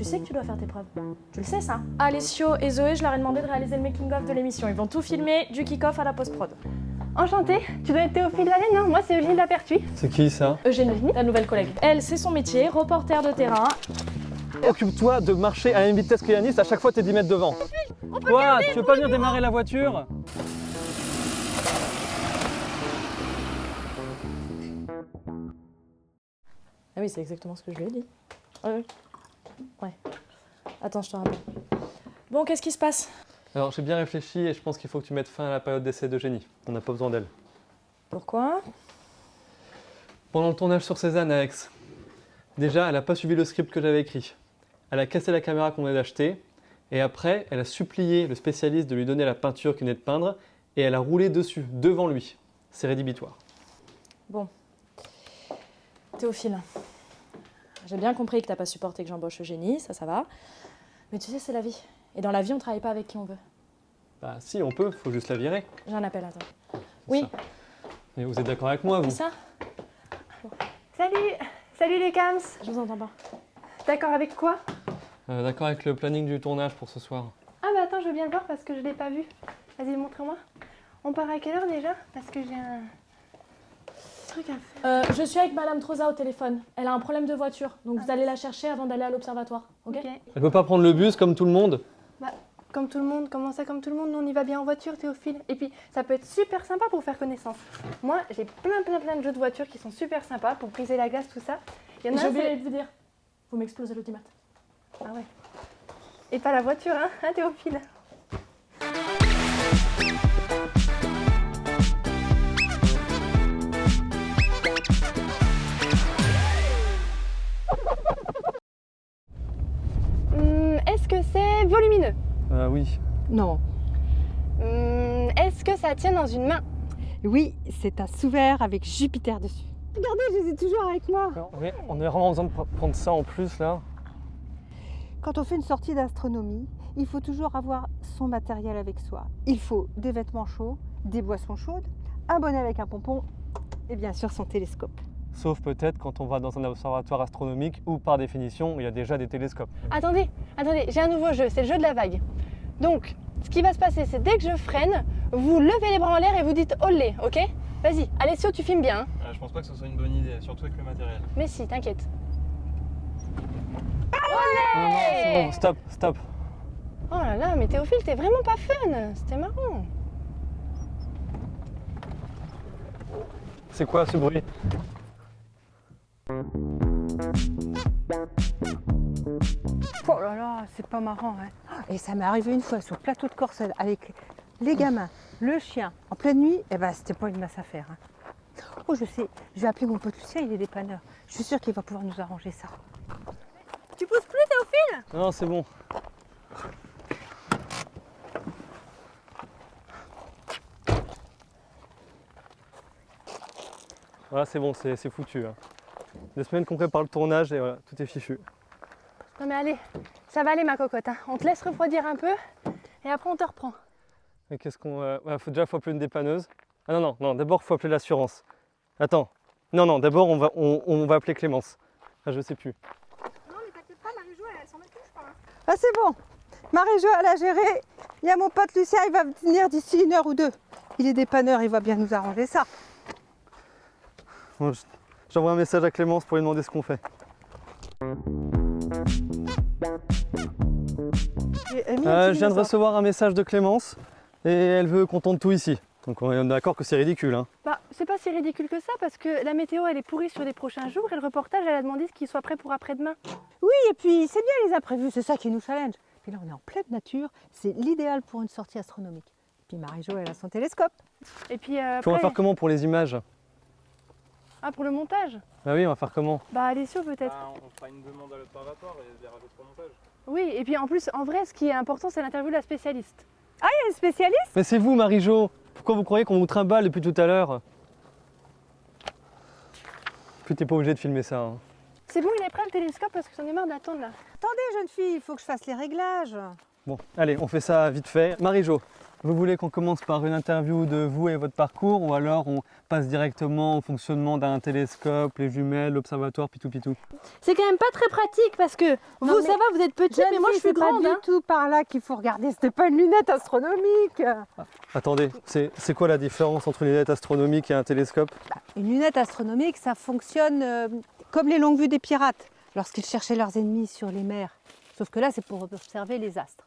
sais que tu dois faire tes preuves. Tu le sais ça. Alessio et Zoé, je leur ai demandé de réaliser le making-of de l'émission. Ils vont tout filmer du kick-off à la post-prod. Enchantée, tu dois être Théophile Lalanne, hein? Moi c'est Eugénie Lapertuis. C'est qui ça? Eugénie, ta nouvelle collègue. Elle, c'est son métier, reporter de terrain. Occupe-toi de marcher à la même vitesse que Yanis, à chaque fois t'es 10 mètres devant. Quoi? Tu veux pas venir démarrer la voiture? Ah oui, c'est exactement ce que je lui ai dit. Ouais. Attends, je te rappelle. Bon, qu'est-ce qui se passe? Alors j'ai bien réfléchi et je pense qu'il faut que tu mettes fin à la période d'essai d'Eugénie. On n'a pas besoin d'elle. Pourquoi? Pendant le tournage sur Cézanne à Aix, déjà elle a pas suivi le script que j'avais écrit. Elle a cassé la caméra qu'on venait d'acheter et après elle a supplié le spécialiste de lui donner la peinture qu'il venait de peindre et elle a roulé dessus, devant lui. C'est rédhibitoire. Bon. Théophile, j'ai bien compris que t'as pas supporté que j'embauche Eugénie, ça va. Mais tu sais, c'est la vie. Et dans la vie, on travaille pas avec qui on veut. Bah si, on peut, faut juste la virer. J'ai un appel, attends. C'est Oui, ça. Mais vous êtes d'accord avec moi, vous? c'est ça? Salut les cams. Je vous entends pas. D'accord avec quoi? D'accord avec le planning du tournage pour ce soir. Ah bah attends, je veux bien le voir parce que je l'ai pas vu. Vas-y, montre-moi. On part à quelle heure déjà? Parce que j'ai un truc à faire. Je suis avec Madame Troza au téléphone. Elle a un problème de voiture, donc vous allez la chercher avant d'aller à l'observatoire, ok? Elle peut pas prendre le bus comme tout le monde? Bah, comme tout le monde, comment ça comme tout le monde? Nous on y va bien en voiture, Théophile. Et puis ça peut être super sympa pour faire connaissance. Moi j'ai plein de jeux de voiture qui sont super sympas pour briser la glace, tout ça. Il y en a J'ai un, oublié c'est- de vous dire, vous m'explosez l'audimat. Ah ouais. Et pas la voiture, hein Théophile? Est-ce que c'est volumineux? Oui. Non. Est-ce que ça tient dans une main? Oui, c'est un sous-verre avec Jupiter dessus. Regardez, je les ai toujours avec moi. Alors, oui, on a vraiment besoin de prendre ça en plus là. Quand on fait une sortie d'astronomie, il faut toujours avoir son matériel avec soi. Il faut des vêtements chauds, des boissons chaudes, un bonnet avec un pompon et bien sûr son télescope. Sauf peut-être quand on va dans un observatoire astronomique où par définition il y a déjà des télescopes. Attendez, j'ai un nouveau jeu, c'est le jeu de la vague. Donc, ce qui va se passer, c'est dès que je freine, vous levez les bras en l'air et vous dites olé, ok? Vas-y, Alessio, tu filmes bien, hein? Je pense pas que ce soit une bonne idée, surtout avec le matériel. Mais si, t'inquiète. Non, c'est bon, stop. Oh là là, mais Théophile, t'es vraiment pas fun, c'était marrant. C'est quoi ce bruit? Oh là là, c'est pas marrant. Hein. Et ça m'est arrivé une fois sur le plateau de Corsel avec les gamins, le chien, en pleine nuit. Et ben c'était pas une masse à faire. Hein. Oh je sais, je vais appeler mon pote Lucien, il est dépanneur. Je suis sûre qu'il va pouvoir nous arranger ça. Tu pousses plus, Théophile? Non, c'est bon. Voilà, c'est bon, c'est foutu. Hein. Des semaines qu'on prépare le tournage et voilà, tout est fichu. Non mais allez, ça va aller ma cocotte, hein. On te laisse refroidir un peu et après on te reprend. Mais qu'est-ce qu'on... faut appeler une dépanneuse. Ah non, d'abord faut appeler l'assurance. Attends, non, d'abord on va appeler Clémence. Ah, je sais plus. Non mais t'inquiète pas, Marie-Jo, elle s'en met plus, je crois. Ah c'est bon, Marie-Jo elle a géré. Il y a mon pote Lucien, il va venir d'ici 1 heure ou 2. Il est dépanneur, il va bien nous arranger ça. Bon, j'envoie un message à Clémence pour lui demander ce qu'on fait. Je viens de recevoir un message de Clémence et elle veut qu'on tente tout ici. Donc on est d'accord que c'est ridicule. Hein. Bah, c'est pas si ridicule que ça parce que la météo elle est pourrie sur les prochains jours et le reportage elle a demandé qu'il soit prêt pour après-demain. Oui, et puis c'est bien les imprévus, c'est ça qui nous challenge. Puis là on est en pleine nature, c'est l'idéal pour une sortie astronomique. Puis Marie-Jo elle a son télescope. Et puis Puis on après... va faire comment pour les images? Ah, pour le montage? Ah oui, on va faire comment? Bah Alessio peut-être. On fera une demande à l'observatoire et elle verra d'autres montages. Oui, et puis en plus, en vrai, ce qui est important, c'est l'interview de la spécialiste. Il y a une spécialiste. Mais c'est vous Marie-Jo. Pourquoi vous croyez qu'on vous trimballe depuis tout à l'heure? Puis t'es pas obligé de filmer ça. Hein. C'est bon, il est prêt le télescope parce que j'en ai marre d'attendre là. Attendez jeune fille, il faut que je fasse les réglages. Bon, allez, on fait ça vite fait. Marie-Jo, Vous voulez qu'on commence par une interview de vous et votre parcours ou alors on passe directement au fonctionnement d'un télescope, les jumelles, l'observatoire, pitou pitou? C'est quand même pas très pratique parce que Non, vous, mais ça va, vous êtes petite, mais moi je suis grande. C'est pas du tout par là qu'il faut regarder. C'était pas une lunette astronomique. Attendez, c'est quoi la différence entre une lunette astronomique et un télescope? Une lunette astronomique, ça fonctionne comme les longues vues des pirates lorsqu'ils cherchaient leurs ennemis sur les mers. Sauf que là, c'est pour observer les astres.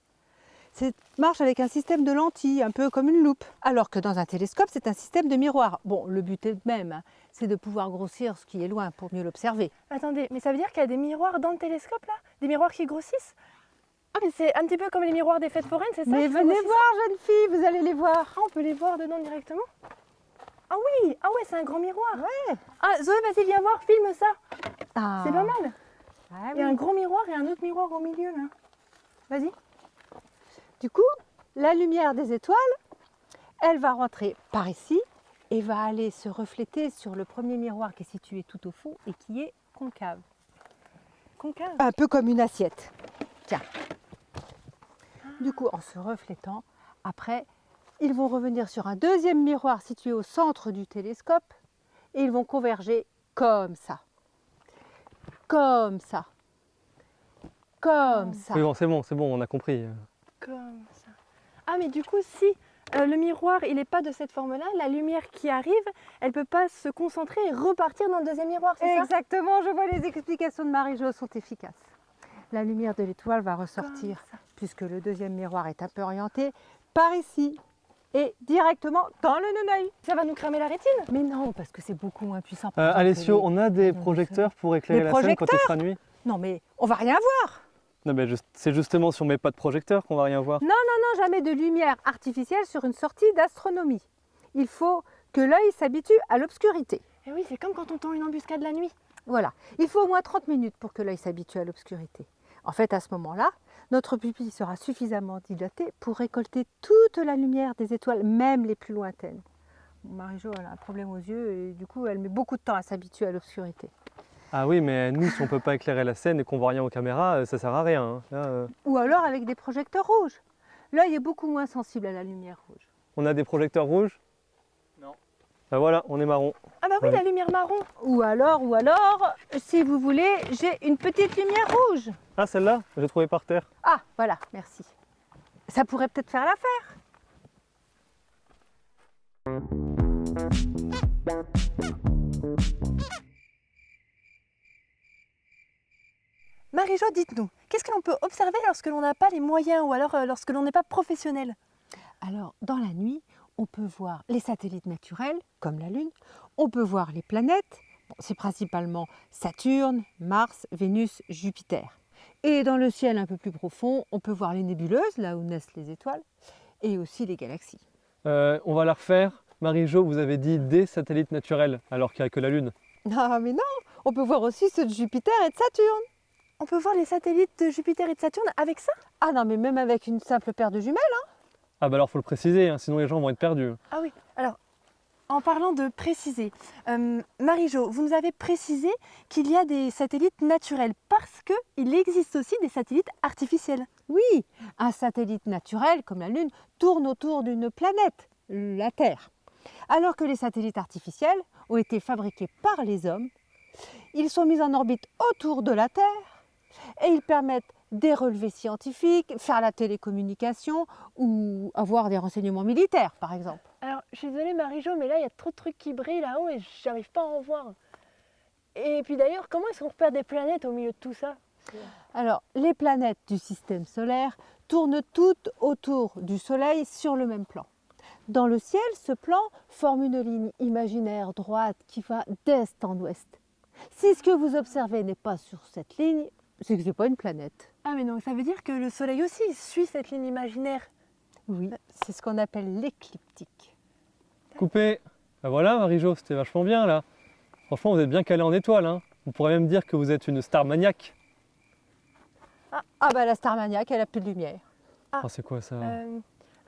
Ça marche avec un système de lentilles, un peu comme une loupe. Alors que dans un télescope, c'est un système de miroir. Bon, le but est le même, hein, c'est de pouvoir grossir ce qui est loin pour mieux l'observer. Attendez, mais ça veut dire qu'il y a des miroirs dans le télescope là? Des miroirs qui grossissent? Ah, mais c'est un petit peu comme les miroirs des fêtes foraines, c'est ça? Mais qui venez grossissent? voir, jeune fille, vous allez les voir. Ah, on peut les voir dedans directement? Ah oui, ah ouais, c'est un grand miroir. Ouais. Ah, Zoé, vas-y, viens voir, filme ça. Ah. C'est pas mal. Ah Il y a oui. un gros miroir et un autre miroir au milieu là. Vas-y. Du coup, la lumière des étoiles, elle va rentrer par ici et va aller se refléter sur le premier miroir qui est situé tout au fond et qui est concave. Concave. Un peu comme une assiette. Tiens. Du coup, en se reflétant, après, ils vont revenir sur un deuxième miroir situé au centre du télescope et ils vont converger comme ça. Comme ça. Comme ça. Oui, bon, c'est bon, on a compris. Comme ça. Ah, mais du coup, si le miroir, il n'est pas de cette forme-là, la lumière qui arrive, elle peut pas se concentrer et repartir dans le deuxième miroir, c'est ça? Exactement, je vois les explications de Marie-Jo sont efficaces. La lumière de l'étoile va ressortir, Comme ça. puisque le deuxième miroir est un peu orienté, par ici et directement dans le non-œil. Ça va nous cramer la rétine? Mais non, parce que c'est beaucoup moins puissant. par exemple, Alessio, que on a des non, projecteurs pour éclairer Des la scène quand il projecteurs fera nuit? Non mais on va rien voir. Non, mais c'est justement si on met pas de projecteur qu'on va rien voir. Non, jamais de lumière artificielle sur une sortie d'astronomie. Il faut que l'œil s'habitue à l'obscurité. Eh oui, c'est comme quand on tend une embuscade la nuit. Voilà, il faut au moins 30 minutes pour que l'œil s'habitue à l'obscurité. En fait, à ce moment-là, notre pupille sera suffisamment dilatée pour récolter toute la lumière des étoiles, même les plus lointaines. Marie-Jo, elle a un problème aux yeux et du coup, elle met beaucoup de temps à s'habituer à l'obscurité. Ah oui, mais nous, si on peut pas éclairer la scène et qu'on voit rien aux caméras, ça sert à rien. Hein. Là, Ou alors avec des projecteurs rouges. L'œil est beaucoup moins sensible à la lumière rouge. on a des projecteurs rouges? Non. Ben voilà, on est marron. Ah bah oui, Ouais. la lumière marron. Ou alors, si vous voulez, j'ai une petite lumière rouge. Ah, celle-là, j'ai trouvé par terre. Ah, voilà, merci. Ça pourrait peut-être faire l'affaire. Marie-Jo, dites-nous, qu'est-ce que l'on peut observer lorsque l'on n'a pas les moyens ou alors lorsque l'on n'est pas professionnel? Alors, dans la nuit, on peut voir les satellites naturels, comme la Lune. On peut voir les planètes. Bon, c'est principalement Saturne, Mars, Vénus, Jupiter. Et dans le ciel un peu plus profond, on peut voir les nébuleuses, là où naissent les étoiles, et aussi les galaxies. On va la refaire. Marie-Jo, vous avez dit des satellites naturels, alors qu'il n'y a que la Lune. Ah, mais non, on peut voir aussi ceux de Jupiter et de Saturne. On peut voir les satellites de Jupiter et de Saturne avec ça? Ah non, mais même avec une simple paire de jumelles. Ah bah alors faut le préciser, hein, sinon les gens vont être perdus. Ah oui, alors, en parlant de préciser, Marie-Jo, vous nous avez précisé qu'il y a des satellites naturels parce qu'il existe aussi des satellites artificiels. Oui, un satellite naturel, comme la Lune, tourne autour d'une planète, la Terre. Alors que les satellites artificiels ont été fabriqués par les hommes, ils sont mis en orbite autour de la Terre et ils permettent des relevés scientifiques, faire la télécommunication ou avoir des renseignements militaires, par exemple. Alors, je suis désolée Marie-Jo, mais là, il y a trop de trucs qui brillent là-haut et j'arrive pas à en voir. Et puis d'ailleurs, comment est-ce qu'on repère des planètes au milieu de tout ça? Alors, les planètes du système solaire tournent toutes autour du Soleil sur le même plan. Dans le ciel, ce plan forme une ligne imaginaire droite qui va d'est en ouest. Si ce que vous observez n'est pas sur cette ligne, c'est que ce n'est pas une planète. Ah mais non, ça veut dire que le Soleil aussi suit cette ligne imaginaire. Oui, c'est ce qu'on appelle l'écliptique. Coupé. Bah voilà Marie-Jo, c'était vachement bien là. Franchement, vous êtes bien calé en étoiles. Hein. On pourrait même dire que vous êtes une star maniaque. Ah bah la star maniaque, elle a plus de lumière. Ah, c'est quoi ça?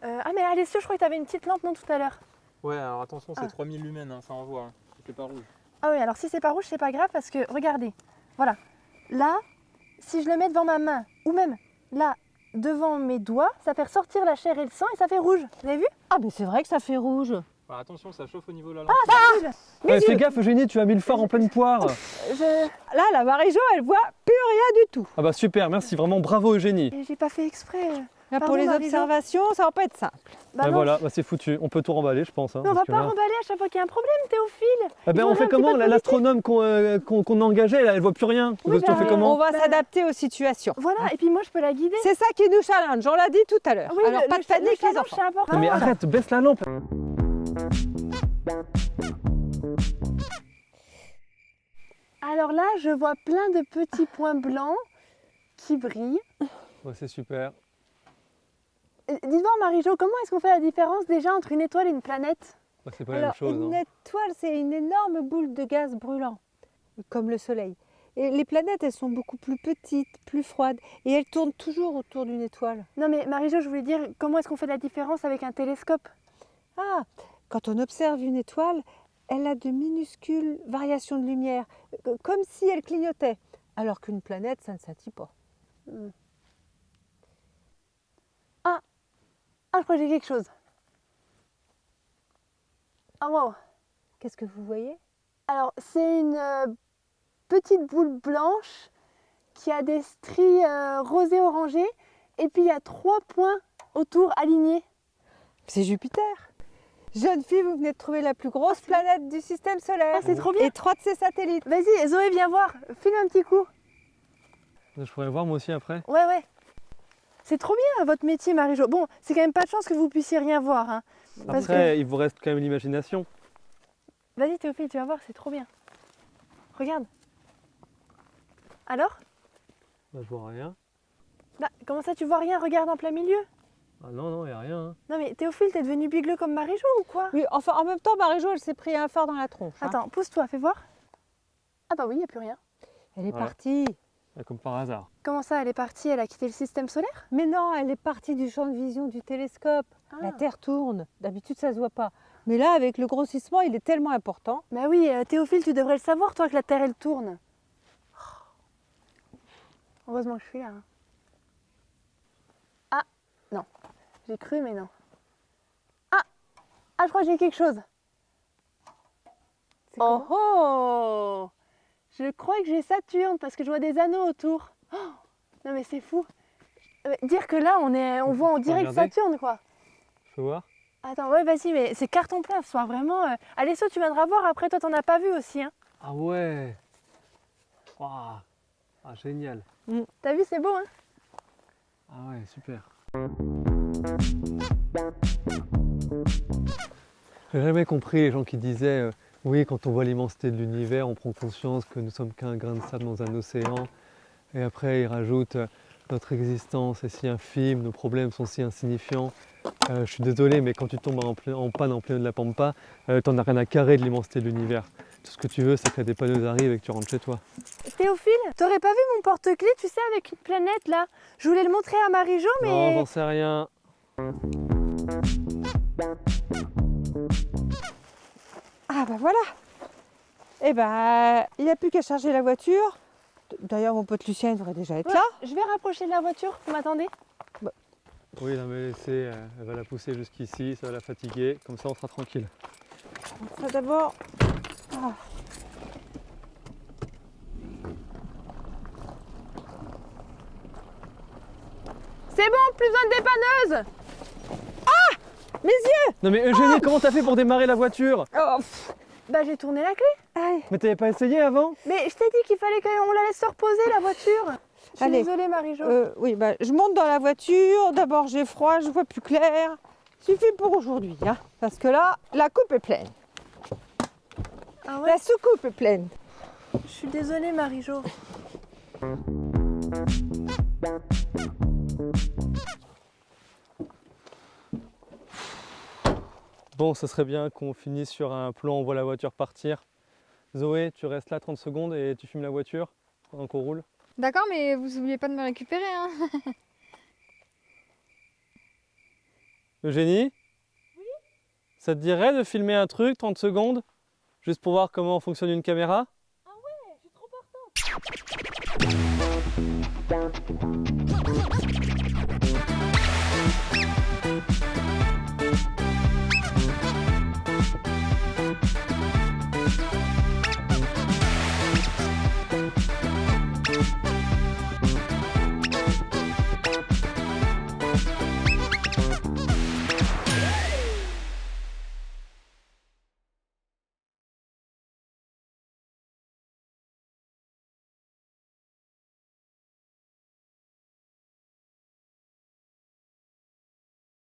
Ah mais Alessio, je crois que tu avais une petite lampe non tout à l'heure. Ouais, alors attention, c'est Ah. 3000 lumens, hein, ça envoie. Hein. C'est pas rouge. Ah oui, alors si c'est pas rouge, c'est pas grave parce que regardez, voilà, là, si je le mets devant ma main, ou même là, devant mes doigts, ça fait ressortir la chair et le sang et ça fait rouge. Vous avez vu? Ah, mais c'est vrai que ça fait rouge. Alors, attention, ça chauffe au niveau de la lampe. Ouais, fais gaffe, Eugénie, tu as mis le phare en pleine poire. Là, la Marie-Jo, elle voit plus rien du tout. Ah bah super, merci, vraiment bravo Eugénie. J'ai pas fait exprès. Là, Pardon, pour les Marie-Jo. observations, ça va pas être simple. Bah Et non, voilà, bah, c'est foutu, on peut tout remballer je pense. Hein, mais on va parce que pas là- remballer à chaque fois qu'il y a un problème, Théophile. Ah ben, Il on faudrait fait un petit comment peu de là, positif. l'astronome qu'on a engagé, là, elle voit plus rien. Oui, Tu fais bah, comment On va Bah, s'adapter aux situations. Voilà, et puis moi je peux la guider. C'est ça qui nous challenge, on l'a dit tout à l'heure. Oui, Alors, pas de le panique, les challenge, enfants. c'est important. Non mais arrête, baisse la lampe. Alors là, je vois plein de petits points blancs qui brillent. Ouais, c'est super. Dis-moi, Marie-Jo, comment est-ce qu'on fait la différence déjà entre une étoile et une planète? Ouais, c'est pas la Alors, même chose. une hein. étoile, c'est une énorme boule de gaz brûlant, comme le Soleil. Et les planètes, elles sont beaucoup plus petites, plus froides, et elles tournent toujours autour d'une étoile. Non mais Marie-Jo, je voulais dire, comment est-ce qu'on fait la différence avec un télescope? Ah, quand on observe une étoile, elle a de minuscules variations de lumière, comme si elle clignotait, alors qu'une planète, ça ne scintille pas. Ah, je crois que j'ai quelque chose. Ah wow. Qu'est-ce que vous voyez? Alors, c'est une petite boule blanche qui a des stries rosées orangées et puis il y a 3 points autour alignés. C'est Jupiter. Jeune fille, vous venez de trouver la plus grosse planète du système solaire. Ah, c'est trop bien. Et 3 de ses satellites. Vas-y, Zoé, viens voir. File un petit coup. Je pourrais voir moi aussi après. Ouais, ouais. C'est trop bien votre métier, Marie-Jo. Bon, c'est quand même pas de chance que vous puissiez rien voir. Hein. Parce Après, il vous reste quand même l'imagination. Vas-y, Théophile, tu vas voir, c'est trop bien. Regarde. Alors? Bah, je vois rien. Bah, comment ça, tu vois rien? Regarde en plein milieu. Ah non, non, il n'y a rien. hein. Non mais Théophile, t'es devenu bigleux comme Marie-Jo ou quoi? Oui, enfin, en même temps, Marie-Jo, elle s'est pris un phare dans la tronche. hein. Attends, pousse-toi, fais voir. Ah bah oui, il n'y a plus rien. Elle est Voilà. partie. Ah, comme par hasard. Comment ça, elle est partie? Elle a quitté le système solaire? Mais non, elle est partie du champ de vision du télescope. La Terre tourne. D'habitude, ça se voit pas. Mais là, avec le grossissement, il est tellement important. Bah oui, Théophile, tu devrais le savoir, toi, que la Terre, elle tourne. Heureusement que je suis là. Hein. Ah, non. J'ai cru, mais non. Ah, je crois que j'ai quelque chose. Oh oh! Je crois que j'ai Saturne, parce que je vois des anneaux autour. Oh, non mais c'est fou. Dire que là, on voit en direct regarder Saturne, quoi. Je peux voir? Attends, ouais, vas-y, mais c'est carton plein ce soir, vraiment. Allez, tu viendras voir, après, toi, t'en as pas vu aussi, hein. Ah ouais. Waouh. Ah génial. T'as vu, c'est beau, hein. Ah ouais, super. J'ai jamais compris les gens qui disaient oui, quand on voit l'immensité de l'univers, on prend conscience que nous sommes qu'un grain de sable dans un océan. Et après, ils rajoutent notre existence est si infime, nos problèmes sont si insignifiants. Je suis désolé, mais quand tu tombes en panne en plein de la pampa, t'en as rien à carrer de l'immensité de l'univers. Tout ce que tu veux, c'est que des panneaux arrivent et que tu rentres chez toi. Théophile, t'aurais pas vu mon porte-clés, tu sais, avec une planète, là? Je voulais le montrer à Marie-Jo, Non, mais... j'en sais rien. Ah bah voilà. Eh ben, il n'y a plus qu'à charger la voiture. D'ailleurs, mon pote Lucien il devrait déjà être Ouais, là. je vais rapprocher de la voiture, vous m'attendez? Oui, non mais laissez, elle va la pousser jusqu'ici, ça va la fatiguer, comme ça on sera tranquille. Ça d'abord. Ah. C'est bon, plus besoin de dépanneuse! Mes yeux. Non mais Eugénie, comment t'as fait pour démarrer la voiture? Oh, pff. Bah, j'ai tourné la clé. Aïe. Mais t'avais pas essayé avant? Mais je t'ai dit qu'il fallait qu'on la laisse se reposer, la voiture. Je suis Allez. désolée, Marie-Jo. Oui, bah, je monte dans la voiture. D'abord, j'ai froid, je vois plus clair. Suffit pour aujourd'hui, hein, parce que là, la coupe est pleine. Ah ouais? La soucoupe est pleine. Je suis désolée, Marie-Jo. Bon, ça serait bien qu'on finisse sur un plan où on voit la voiture partir. Zoé, tu restes là 30 secondes et tu filmes la voiture pendant qu'on roule. D'accord, mais vous oubliez pas de me récupérer, hein. Eugénie? Oui? Ça te dirait de filmer un truc 30 secondes? Juste pour voir comment fonctionne une caméra? Ah ouais, je suis trop partante.